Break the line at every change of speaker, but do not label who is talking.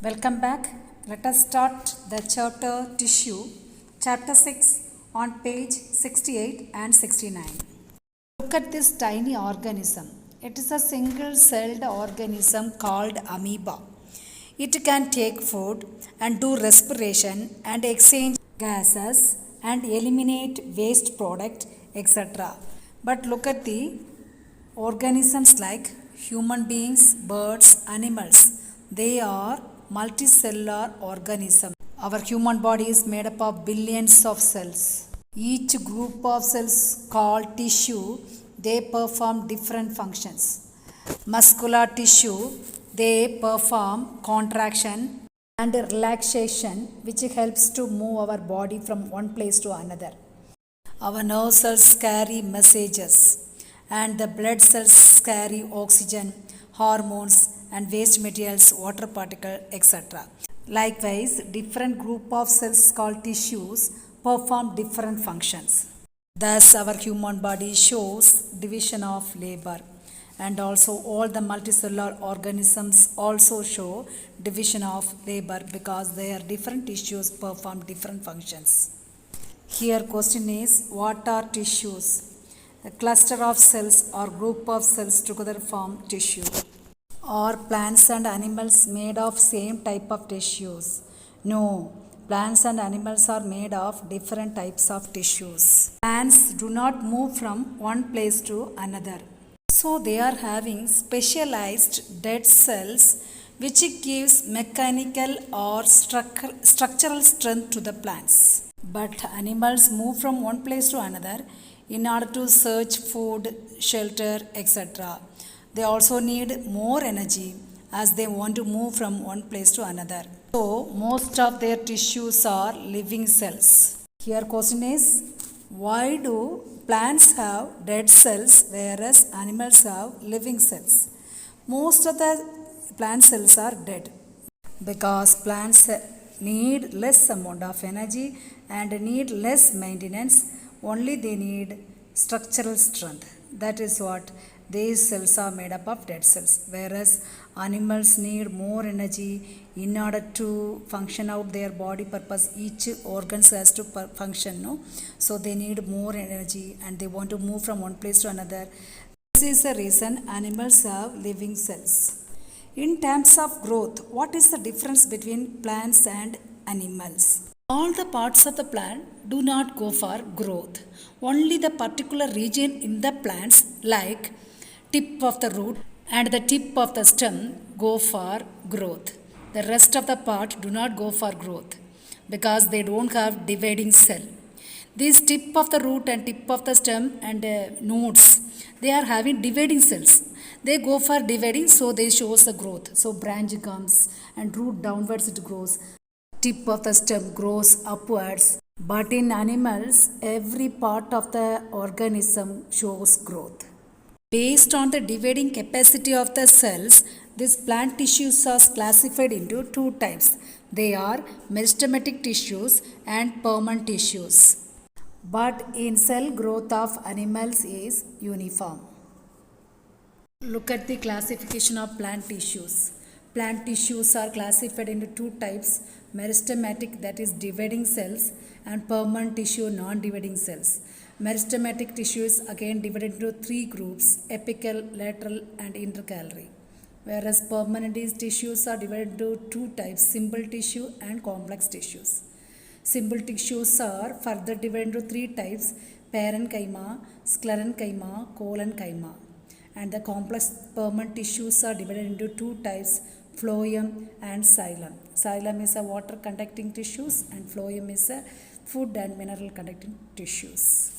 Welcome back. Let us start the chapter tissue, chapter 6 on page 68 and 69. Look at this tiny organism. It is a single celled organism called amoeba. It can take food and do respiration and exchange gases and eliminate waste product, etc. But look at the organisms like human beings, birds, animals. They are multicellular organisms. Our human body is made up of billions of cells. Each group of cells called tissue, they perform different functions. Muscular tissue, they perform contraction and relaxation, which helps to move our body from one place to another. Our nerve cells carry messages and the blood cells carry oxygen, hormones and waste materials, water particle, etc. Likewise, different group of cells called tissues perform different functions. Thus, our human body shows division of labor, and also all the multicellular organisms also show division of labor because their different tissues perform different functions. Here question is, what are tissues? A cluster of cells or group of cells together form tissue. Are plants and animals made of same type of tissues? No. Plants and animals are made of different types of tissues. Plants do not move from one place to another. So they are having specialized dead cells which gives mechanical or structural strength to the plants. But animals move from one place to another in order to search food, shelter, etc. They also need more energy as they want to move from one place to another. So most of their tissues are living cells. Here question is, why do plants have dead cells whereas animals have living cells? Most of the plant cells are dead because plants need less amount of energy and need less maintenance. Only they need structural strength. That is what these cells are made up of dead cells, whereas animals need more energy in order to function out their body purpose. Each organs has to function, no? So they need more energy and they want to move from one place to another. This is the reason animals have living cells. In terms of growth, what is the difference between plants and animals? All the parts of the plant do not go for growth. Only the particular region in the plants like tip of the root and the tip of the stem go for growth. The rest of the part do not go for growth because they don't have dividing cell. These tip of the root and tip of the stem and nodes, they are having dividing cells. They go for dividing, so they shows the growth. So branch comes and root downwards it grows. Tip of the stem grows upwards. But in animals, every part of the organism shows growth. Based on the dividing capacity of the cells, these plant tissues are classified into two types. They are meristematic tissues and permanent tissues. But in cell growth of animals is uniform. Look at the classification of plant tissues. Plant tissues are classified into two types, meristematic, that is dividing cells, and permanent tissue, non-dividing cells. Meristematic tissue is again divided into three groups, apical, lateral and intercalary. Whereas permanent tissues are divided into two types, simple tissue and complex tissues. Simple tissues are further divided into three types, parenchyma, sclerenchyma, collenchyma. And the complex permanent tissues are divided into two types, phloem and xylem. Xylem is a water conducting tissues and phloem is a food and mineral conducting tissues.